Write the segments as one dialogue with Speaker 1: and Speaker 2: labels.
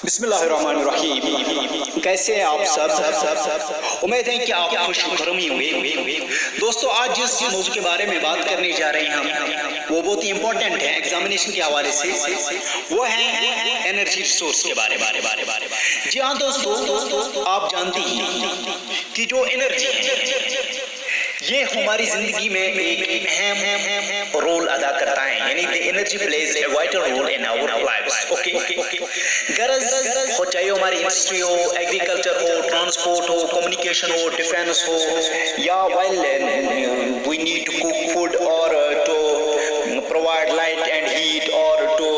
Speaker 1: बिस्मिल्लाहिर्रहमानिर्रहीम। कैसे हैं आप सब? उम्मीद है कि आप खुश खरमी होंगे। दोस्तों, आज जिस मौजू के बारे में बात करने जा रहे हैं हम, वो बहुत ही इंपॉर्टेंट है एग्जामिनेशन के हवाले से। वो है एनर्जी रिसोर्स के बारे में। जी हाँ दोस्तों, आप जानते हैं कि जो एनर्जी है ये हमारी जिंदगी में एक अहम रोल अदा करता है, यानी the energy plays a vital role in our lives. Okay, गरज हो, चाहे हमारी इंडस्ट्री हो, एग्रीकल्चर हो, ट्रांसपोर्ट हो, कम्युनिकेशन हो, डिफेंस हो, या while we need to cook food और to provide light and heat और to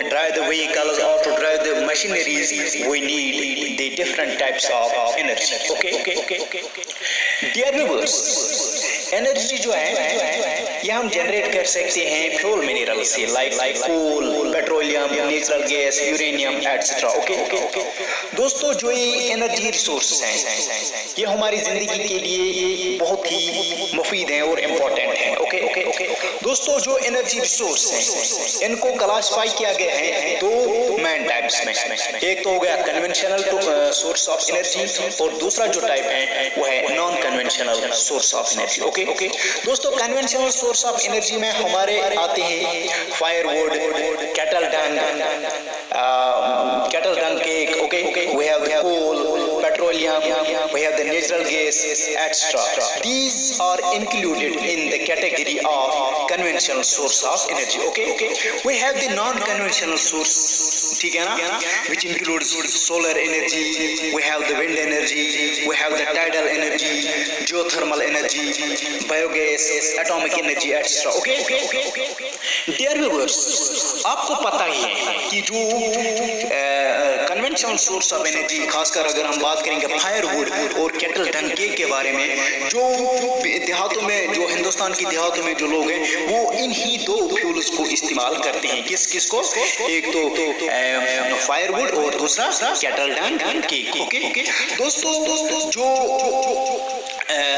Speaker 1: drive the vehicles or to drive the machineries, we need the different types of energy. Okay. Dear viewers, energy जो है ये हम generate कर सकते हैं fuel mineral से, like coal, petroleum, natural gas, uranium etcetera. Okay दोस्तों, जो ये एनर्जी रिसोर्स हैं ये हमारी जिंदगी के लिए बहुत ही मुफीद हैं और इम्पोर्टेंट हैं। ओके दोस्तों, जो एनर्जी रिसोर्स हैं इनको क्लासिफाई किया गया है दो मेन टाइप्स में। एक तो हो गया कन्वेंशनल सोर्स ऑफ एनर्जी और दूसरा जो टाइप है वो है non conventional source of energy. Okay दोस्तों, कन्वेंशनल सोर्स ऑफ एनर्जी में हमारे आते हैं firewood, cattle dung cake, okay, we have the coal, petroleum, we have the natural gas, etc. These are included in the category of conventional source of energy. Okay. We have the non-conventional source, ठीक है ना, which includes solar energy, we have the wind energy, we have the tidal energy, geothermal energy, biogas, atomic energy, etc. Okay. Dear viewers, आपको पता ही है कि जो conventional source of energy, खासकर अगर हम बात करेंगे फायरवुड और कैटल डंग केक के बारे में, जो देहातों में, जो हिंदुस्तान की देहातों में जो लोग हैं वो इन्हीं दो फ्यूल्स को इस्तेमाल करते हैं। किसको? एक तो फायरवुड और दूसरा कैटल डंग केक। ओके दोस्तों, जो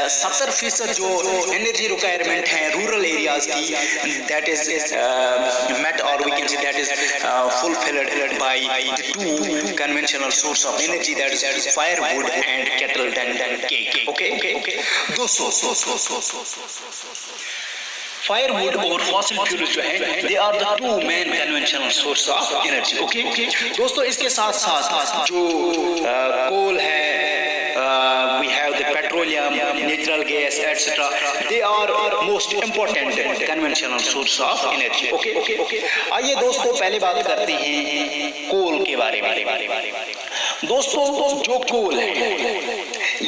Speaker 1: 70% जो एनर्जी रिक्वायरमेंट है रूरल एरियाज की, that is met or we can say that is fulfilled by the two conventional source of energy, that is firewood and kettle dung cake. Okay दोस्तों, firewood और fossil fuels जो है they are the two main conventional source of energy. Okay दोस्तों, इसके साथ साथ जो coal है, we have the petroleum, natural gas, etc. They are most important conventional source of energy. Okay. आइए दोस्तों, पहले बात करते हैं कोल के बारे में। दोस्तों, जो कोल है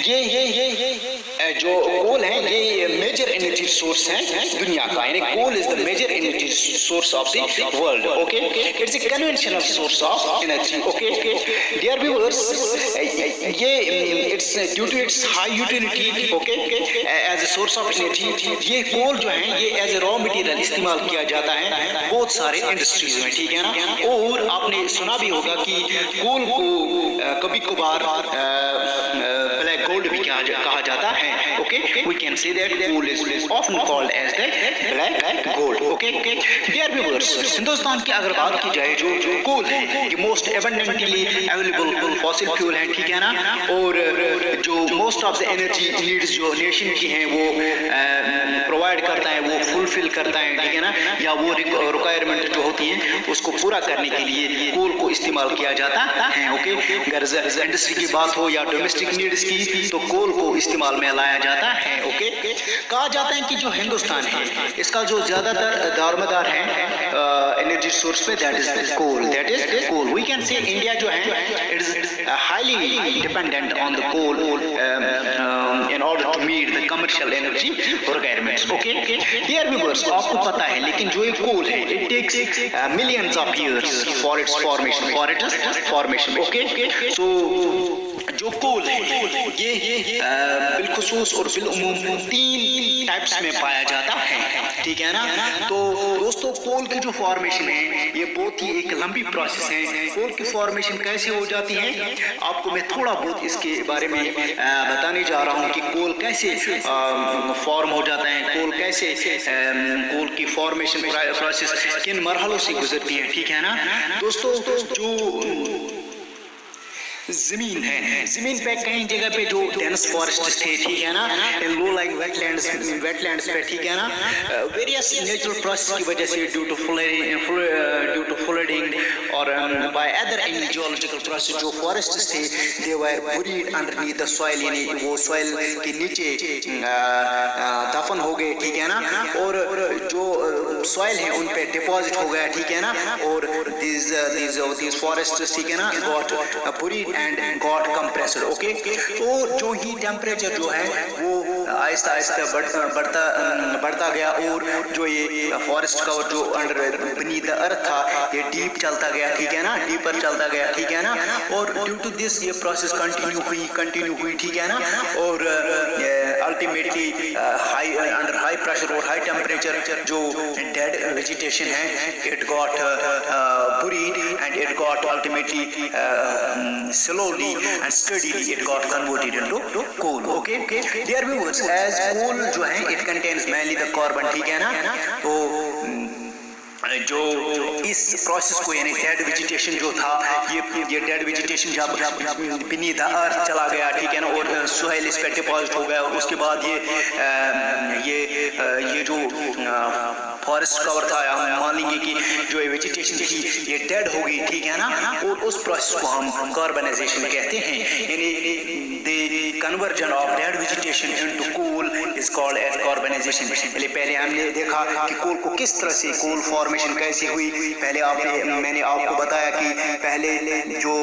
Speaker 1: ये जो कोल है ये मेजर एनर्जी सोर्स है दुनिया का, यानी coal is the major energy source of the world. Okay, it's a conventional source of energy. Okay dear viewers, ये it's due to its high utility, okay, as a source of energy, ये coal जो है ये as a raw material इस्तेमाल किया जाता है बहुत सारे इंडस्ट्रीज में, ठीक है ना। और आपने सुना भी होगा कि कोल को कभी कभार ब्लैक गोल्ड भी कहा जाता है। Okay, we can say that coal is often called as the black gold. Okay dear viewers, Hindustan की अगर बात की जाए, जो कोल है ये most abundantly available fossil fuel है, ठीक है ना। और जो most of the energy needs जो नेशन की हैं वो प्रोवाइड करता है, वो फुलफिल करता है, ठीक है ना, या वो रिक्वायरमेंट जो होती है उसको पूरा करने के लिए कोल को इस्तेमाल किया जाता है। ओके, अगर इंडस्ट्री की बात हो या डोमेस्टिक नीड्स की, तो कोल को इस्तेमाल में लाया जाता है। ओके, कहा जाता है कि जो हिंदुस्तान है इसका जो ज्यादातर दारोमदार है एनर्जी सोर्स पे, that is coal. We can say India जो है it is highly dependent on the coal in order to meet the commercial energy requirements. Okay dear viewers, आपको पता है लेकिन जो ये कोल है it takes millions of years for its formation. Okay so जो कोल है ये बिलखुसूस और बिलउमूम 3 टाइप्स में पाया जाता है, ठीक है ना। तो दोस्तों, कोल की जो फॉर्मेशन है ये बहुत ही एक लंबी प्रोसेस है। कोल की फॉर्मेशन कैसे हो जाती है, आपको मैं थोड़ा बहुत इसके बारे में बताने जा रहा हूँ कि कोल कैसे फॉर्म हो जाता है, कोल की फॉर्मेशन प्रोसेस किन मरहलों से गुजरती है, ठीक है ना। दोस्तों, जो जमीन है, जमीन पे कई जगह पे जो डेंस फॉरेस्ट थे, ठीक है ना, इन लो लाइंग वेटलैंड्स पे, ठीक है ना, वेरियस नेचुरल प्रोसेस की वजह से ड्यू टू फ्लडिंग और by other any geological process जो फॉरेस्ट थे दे वर बुरीड अंडरनीथ द सॉइल, यानी वो सॉइल के नीचे दफन हो गए, ठीक है ना, और जो सॉइल है उन पे डिपॉजिट हो गया, ठीक है ना, और these forests, ठीक है ना, got buried and got compressed, okay. तो जो ही टेम्परेचर जो है वो आहिस्ता आहिस्ता बढ़ता गया और जो ये फॉरेस्ट का जो अंडर beneath the earth था ये डीप चलता गया, ठीक है ना, डीपर चलता गया, ठीक है ना, और ड्यू टू दिस ये प्रोसेस कंटिन्यू हुई, ठीक है ना, और अल्टीमेटली अंडर हाई प्रेशर और हाई टेम्परेचर जो डेड वेजिटेशन है it got buried and it got ultimately slowly and steadily it got converted into coal, okay। Dear viewers, as coal जो है it contains mainly the carbon, ठीक है ना, तो जो इस प्रोसेस को यानी डेड वेजिटेशन जो था ये डेड वेजिटेशन जब beneath the earth चला गया, ठीक है ना, और सोइल इस पे डिपॉजिट हो गया, उसके बाद ये जो फॉरेस्ट कवर था हम मान लेंगे कि जो वेजिटेशन थी ये डेड हो गई, ठीक है ना, और उस प्रोसेस को हम कार्बनाइजेशन कहते हैं, यानी the conversion of dead vegetation into coal is called as carbonisation. पहले हमने देखा कि कोल को किस तरह से कोल फॉर्मेशन कैसे हुई, पहले मैंने आपको बताया कि पहले जो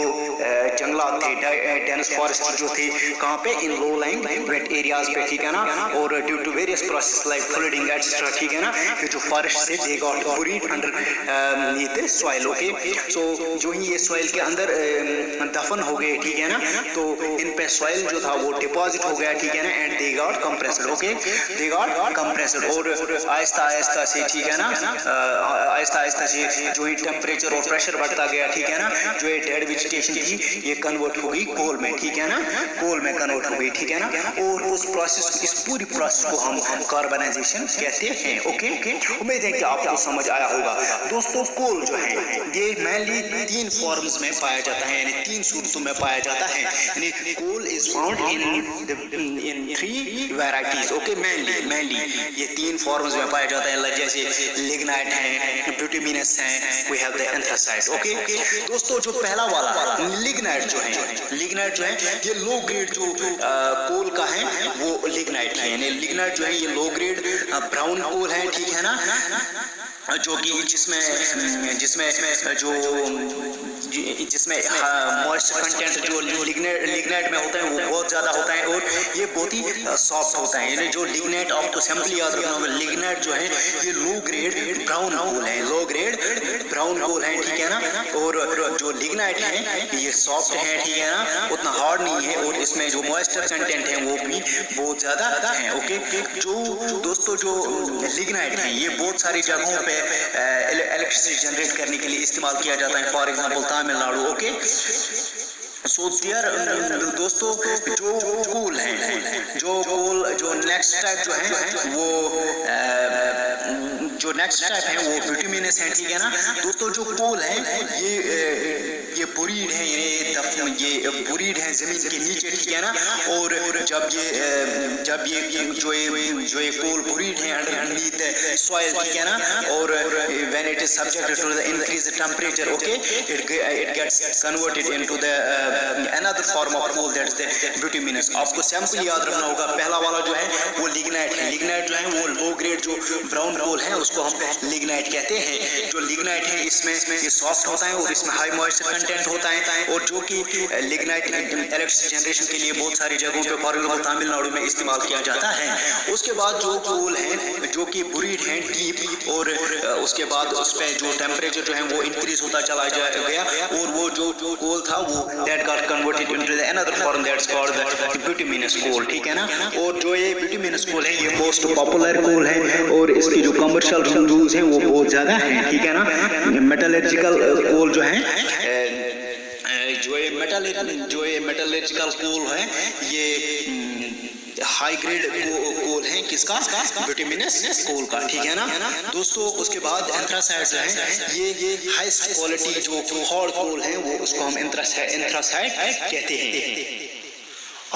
Speaker 1: जंगलात थे डेंस फॉरेस्ट जो थे कहाँ पे in low lying wet areas पे, ठीक है ना, और due to various process like flooding etcetera, ठीक है ना, जो फॉरेस्ट से they got buried under soil, okay. So जो ही ये सॉइल के अंदर दफन हो गए, ठीक है ना, तो इन पे सॉइल जो था वो डिपॉजिट हो गया, ठीक है ना, and they got compressed, okay, they got compressed, और आहिस्ता से, ठीक है ना, आहिस्ता से जो ही टेम्परेचर और प्रेशर बढ़ता गया, ठीक है ना, जो ये डेड वेजिटेशन थी ये कन्वर्ट हो गई कोल में, ठीक है ना, कोल में कन्वर्ट हो गई, ठीक है ना, और उस प्रोसेस इस पूरी प्रोसेस को हम कार्बनाइजेशन कहते हैं, ओके। उम्मीद है कि आपको समझ आया होगा। दोस्तों कोल जो है ये मेनली 3 फॉर्म्स में पाया जाता है, यानी 3 सूरतों में पाया जाता है, यानी coal is found in 3 varieties, okay. Mainly ये 3 फॉर्म्स में पाया जाता है, जैसे लिग्नाइट है, बिटुमिनस है, we have the anthracite, okay. दोस्तों जो पहला वाला लिग्नाइट जो है ये लो ग्रेड जो कोल का है वो लिग्नाइट है, यानी लिग्नाइट जो है ये लो ग्रेड ब्राउन कोल है, ठीक है ना, जो कि जिसमें मॉइस्चर कंटेंट जो लिग्नाइट में होता है वो बहुत ज़्यादा होता है और ये बहुत ही सॉफ्ट होता है, यानी जो लिग्नाइट आपको सिंपली याद रखना होगा, लिग्नाइट जो है ये लो ग्रेड ब्राउन कोल है, लो ग्रेड ब्राउन कोल है, ठीक है ना, और जो लिग्नाइट है ये सॉफ्ट है, ठीक है ना, उतना हार्ड नहीं है, और इसमें जो मॉइस्चर कंटेंट है वो भी बहुत ज़्यादा है, ओके। जो दोस्तों जो लिग्नाइट है ये बहुत सारी जगहों पे इलेक्ट्रिसिटी जनरेट करने के लिए इस्तेमाल किया जाता है, for example Tamil Nadu, okay. So there दोस्तों जो कोल है जो नेक्स्ट टाइप जो है वो जो नेक्स्ट टाइप है वो बिटुमिनस है, ठीक है ना। दोस्तों जो कोल है ये बुरीड है, ये बुरीड है जमीन के नीचे, ठीक है ना, और जब ये जो ये कोल बुरीड है अंडरनीथ सॉइल, ठीक है ना, और when it is subjected to the increase temperature, okay, it gets converted into the another form of coal that is the bituminous. आपको सैंपल याद रखना होगा, पहला वाला जो है वो लिग्नाइट है, लिग्नाइट जो है वो लो ग्रेड जो ब्राउन कोल है उसको हम लिग्नाइट कहते हैं। जो लिग्नाइट है इसमें ये सॉफ्ट होता है और इसमें हाई मॉइस्चर कंटेंट होता है, और जो कि लिग्नाइट इलेक्ट्रिसिटी जनरेशन के लिए बहुत सारी जगहों पे फॉर एग्जांपल तमिलनाडु में इस्तेमाल किया जाता है। उसके बाद जो कोल है जो कि बुरीड है डीप, और उसके बाद उस पे जो टेम्परेचर जो है वो इंक्रीज होता चला गया, और वो जो कोल था वो that got converted into the another form that's called the bituminous coal, ठीक है ना। और जो ये बिटुमिनस कोल है ये मोस्ट पॉपुलर कोल है और इसकी जो कमर्शियल यूज है वो बहुत ज्यादा है, ठीक है ना। मेटलर्जिकल कोल जो है जो ये मेटलर्जिकल कोल है ये हाई ग्रेड कोल है किसका, बिटुमिनस कोल का, ठीक है ना दोस्तों। उसके बाद एंथ्रासाइड जो है ये हाईएस्ट क्वालिटी जो हार्ड कोल है वो उसको हम एंथ्रासाइड कहते हैं।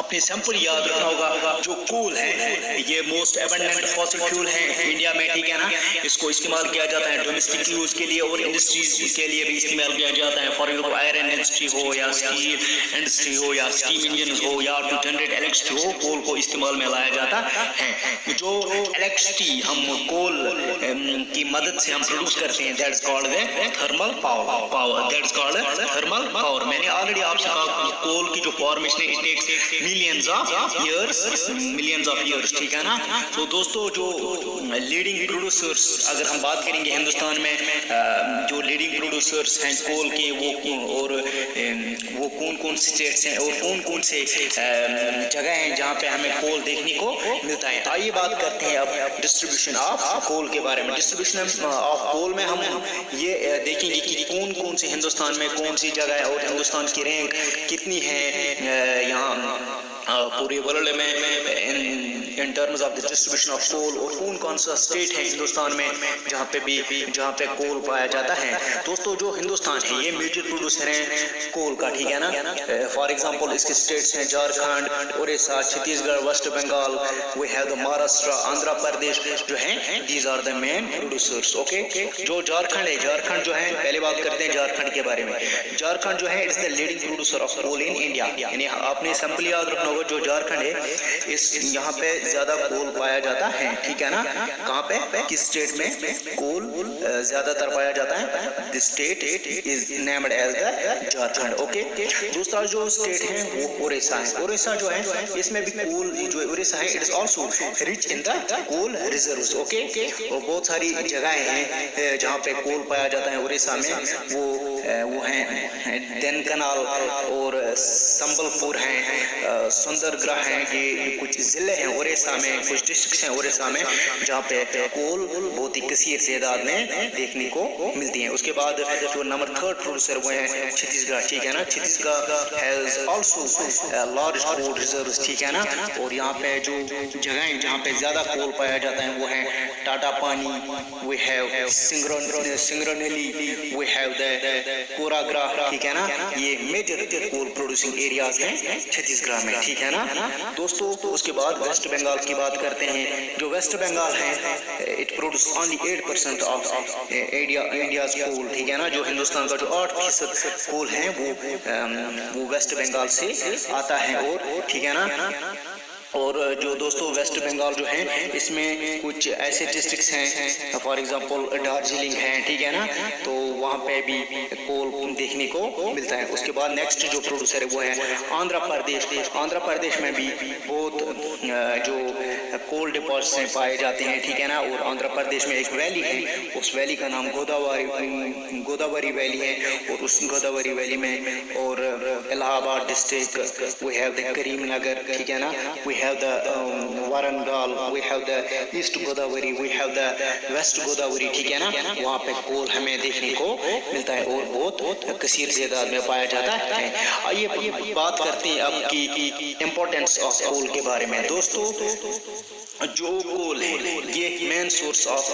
Speaker 1: अपने सैंपल याद रखना होगा, जो कोल है ये मोस्ट एबंडेंट फॉसिल फ्यूल है इंडिया में, ठीक है ना। इसको इस्तेमाल किया जाता है डोमेस्टिक यूज के लिए और इंडस्ट्रीज के लिए भी इस्तेमाल किया जाता है। फॉर एग्जाम्पल आयरन इंडस्ट्री हो या स्टील इंडस्ट्री हो या स्टीम इंजन हो या टू जनरेट इलेक्ट्रिसिटी हो, कोल को इस्तेमाल में लाया जाता है। जो इलेक्ट्रिसिटी हम कोल की मदद से हम प्रोड्यूस करते हैं that's called thermal power, that's called thermal power. मैंने ऑलरेडी आपसे कहा कोल की जो फॉर्मेशन है it takes millions of years, ठीक है ना। तो दोस्तों जो लीडिंग प्रोड्यूसर्स अगर हम बात करेंगे हिंदुस्तान में जो लीडिंग प्रोड्यूसर्स हैं कोल के वो कौन स्टेट्स हैं और कौन से जगह हैं जहाँ पे हमें कोल देखने को मिलता है। आइए बात करते हैं अब डिस्ट्रीब्यूशन ऑफ कोल के बारे में। डिस्ट्रीब्यूशन ऑफ कोल में हम ये देखेंगे कि कौन से हिंदुस्तान में कौन सी जगह है और हिंदुस्तान की रैंक कितनी है यहाँ पूरे वर्ल्ड में in terms of the distribution of coal, और कौन सा स्टेट है हिंदुस्तान में जहाँ पे कोल पाया जाता है। दोस्तों जो हिंदुस्तान है ये मेजर प्रोड्यूसर है कोल का, ठीक है ना। फॉर एग्जांपल इसके स्टेट्स हैं Jharkhand, Orissa, Chhattisgarh, West Bengal, we have the Maharashtra, Andhra Pradesh जो है these are the main producers. Okay, जो झारखंड है, झारखंड जो है पहले बात करते हैं झारखंड के बारे में। झारखंड जो है it's the leading producer of coal in India, यानी आपने सिंपल याद रखना होगा जो झारखंड है इस यहाँ पे ज्यादा कोल पाया जाता है, ठीक है ना। कहाँ पे, किस स्टेट में कोल ज्यादातर पाया जाता है, this state is named as the Jharkhand. Okay, दूसरा जो स्टेट है वो उड़ीसा है। उड़ीसा जो है इसमें भी कोल, जो उड़ीसा है it is also rich in the coal reserves. Okay, और बहुत सारी जगहें हैं जहाँ पे कोल पाया जाता है उड़ीसा में, वो हैं देन कनाल और संबलपुर हैं, सुंदरगढ़ हैं, ये कुछ जिले हैं उड़ीसा में, कुछ डिस्ट्रिक्ट हैं उड़ीसा में जहाँ पे कोल बहुत ही कसीर तादाद में देखने को मिलती है। उसके बाद जो नंबर 3 प्रोड्यूसर वो है छत्तीसगढ़, ठीक है ना। Chhattisgarh has also large coal reserves, ठीक है ना। और यहाँ पे जो जगहें जहाँ पे ज्यादा कोल पाया जाता है वो है Tatapani, we have Singrauli, we have the कोराग्रा, ठीक है ना। ये मेजर कोल प्रोड्यूसिंग एरियाज हैं छत्तीसगढ़ में, ठीक है ना दोस्तों। उसके बाद वेस्ट बंगाल की बात करते हैं। जो वेस्ट बंगाल है it produce only 8% of India's coal, ठीक है ना। जो हिंदुस्तान का जो 8% कोल है वो वेस्ट बंगाल से आता है, और ठीक है ना। और जो दोस्तों वेस्ट बंगाल जो है इसमें कुछ ऐसे डिस्ट्रिक्ट्स हैं, फॉर एग्जांपल दार्जिलिंग है, ठीक है ना। तो वहाँ पे भी कोल देखने को मिलता है। उसके बाद नेक्स्ट जो प्रोड्यूसर है वो है आंध्र प्रदेश। आंध्र प्रदेश में भी बहुत जो कोल डिपॉजिट्स पाए जाते हैं, ठीक है ना। और आंध्र प्रदेश में एक वैली है, उस वैली का नाम गोदावरी वैली है, और उस गोदावरी वैली में और Allahabad district, we have the Karimnagar, ठीक है ना। We have the Warangal, we have the East Godavari, we have the West Godavari, ठीक है ना। वहाँ पे कोल हमें देखने को मिलता है और बहुत कसीर तादाद में पाया जाता है। आइए बात करते हैं अब की इम्पोर्टेंस ऑफ कोल के बारे में। दोस्तों जो कोल है ये मेन सोर्स ऑफ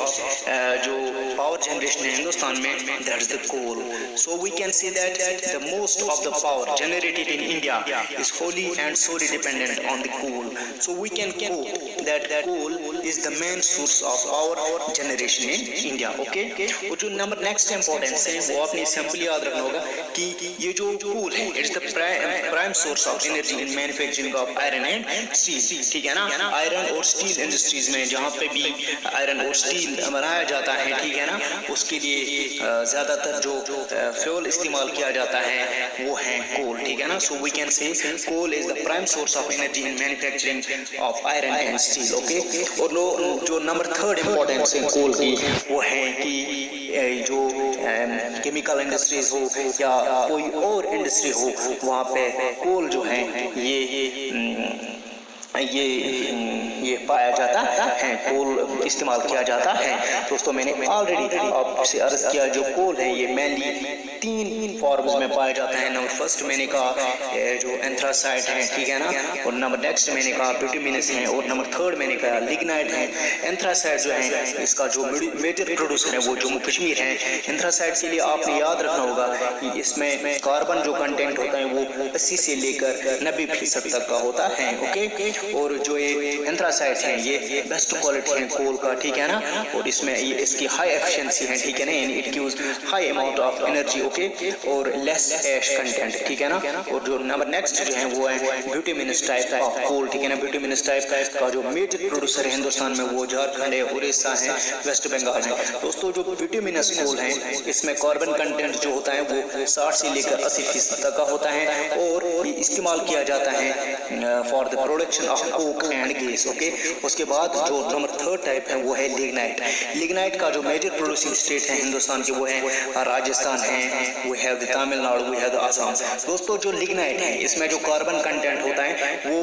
Speaker 1: जो पावर जनरेशन है हिंदुस्तान में, that is the coal. So we can see that the most of the power generated in India is wholly and solely dependent on the coal. So we can quote that coal is the main source of power generation in India. Okay, और जो number next importance है वो आपने simply याद रखना होगा कि ये जो कोल है it is the prime source of energy in manufacturing of iron and steel, ठीक है ना। आयरन और स्टील इंडस्ट्रीज में जहाँ पे भी आयरन और स्टील बनाया जाता है, ठीक है ना, उसके लिए ज्यादातर जो फ्यूल इस्तेमाल किया जाता है वो है कोल, ठीक है ना। सो we can say coal is the prime source of energy in manufacturing of iron and steel. Okay, और जो नंबर 3 इंपॉर्टेंस है कोल की वो है कि जो केमिकल इंडस्ट्रीज हो या कोई और इंडस्ट्री हो वहाँ पे कोल जो है ये ये पाया जाता है, कोल इस्तेमाल किया जाता है। दोस्तों मैंने ऑलरेडी आपसे अर्ज किया जो कोल है ये मेनली 3 फॉर्म्स में पाया जाता है। नंबर फर्स्ट मैंने कहा जो एंथ्रासाइट है, ठीक है ना, और नंबर नेक्स्ट मैंने कहा बिटुमिनस है, और नंबर थर्ड मैंने कहा लिग्नाइट है। एंथ्रासाइट जो है इसका जो मेजर प्रोड्यूसर है वो जम्मू कश्मीर है। एंथ्रासाइट के लिए आपने याद रखना होगा कि इसमें कार्बन जो कंटेंट होता है वो 80 से लेकर 90% तक का होता है। ओके, और जो ये एंथ्रासाइट है ये बेस्ट क्वालिटी है कोल का, ठीक है ना, और इसमें ये इसकी हाई एफिशिएंसी है, ठीक है ना, यानी it gives high amount of energy, okay, और लेस ऐश कंटेंट, ठीक है ना। और जो नंबर नेक्स्ट जो है वो है बिटुमिनस टाइप ऑफ कोल, ठीक है ना। बिटुमिनस टाइप का जो मेजर प्रोड्यूसर है हिंदुस्तान में वो झारखंड है, उड़ीसा है, वेस्ट बंगाल है। दोस्तों जो बिटुमिनस कोल है इसमें कार्बन कंटेंट जो होता है वो 60 से लेकर 80% तक का होता है, और ये इस्तेमाल किया जाता है for the production of Coke and gas, okay. उसके बाद जो नंबर थर्ड टाइप है वो है लिग्नाइट। लिग्नाइट का जो मेजर प्रोड्यूसिंग स्टेट है हिंदुस्तान के वो है राजस्थान है, we have the Tamil Nadu, we have the Assam. दोस्तों जो लिग्नाइट है इसमें जो कार्बन कंटेंट होता है वो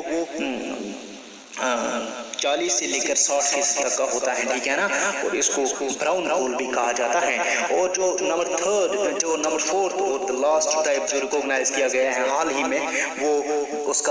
Speaker 1: 40 से लेकर 60% तक का होता है, ठीक है ना, और इसको ब्राउन कोल भी कहा जाता है। और जो नंबर फोर्थ और द लास्ट टाइप जो रिकॉग्नाइज किया गया है हाल ही में वो उस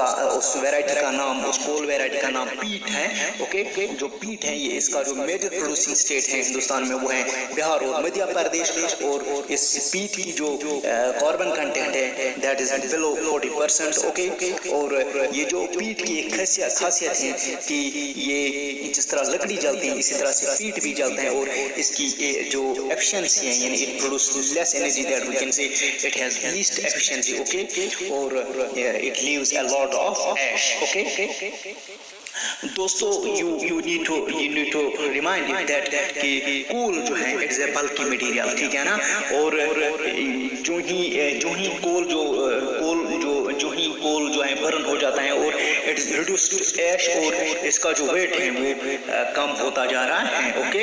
Speaker 1: वैरायटी का नाम, उस कोल वैरायटी का नाम पीट है, ओके। जो पीट है ये इसका जो मेजर प्रोड्यूसिंग स्टेट है हिंदुस्तान में वो है बिहार और मध्य प्रदेश, और इस पीट की जो कार्बन कंटेंट है दैट इज बिलो 40%, ओके। और ये जो पीट की एक खासियत है कि ये जिस तरह लकड़ी जलती है इसी तरह से पीट भी जलता है, और इसकी जो एफिशिएंसी है यानी it produce less energy that we can say it has least efficiency, okay, और it leaves a lot of ash, okay. दोस्तों you need to remind it that कि कोल जो है इट्स ए बल्की मटेरियल, ठीक है ना, और जो ही कोल जो है बर्न हो जाता है और इट्स रिड्यूस्ड ऐश, और इसका जो वेट है वो कम होता जा रहा है, ओके।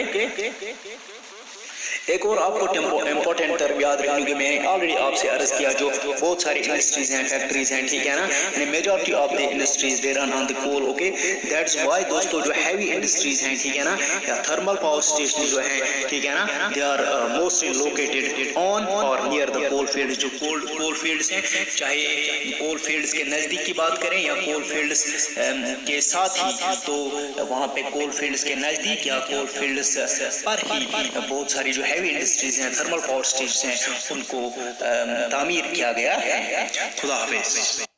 Speaker 1: एक और आपको इम्पोर्टेंट टर्म याद रखने की मैंने ऑलरेडी आपसे अर्ज किया जो बहुत सारी इंडस्ट्रीज हैं, फैक्ट्रीज हैं, ठीक है ना, यानी majority of the industries they run on the coal, okay. That's why दोस्तों जो हैवी इंडस्ट्रीज हैं, ठीक है ना, या थर्मल पावर स्टेशन जो है, ठीक है ना, they are mostly located on और नियर द कोल फील्ड। जो कोल फील्ड्स हैं, चाहे कोल फील्ड्स के नज़दीक की बात करें या कोल फील्ड्स के साथ ही, तो वहाँ पे कोल फील्ड्स के नज़दीक या कोल फील्ड्स पर ही बहुत सारी जो हैवी इंडस्ट्रीज हैं, थर्मल पावर स्टेशन हैं, उनको तामीर किया गया है। खुदा हाफिज।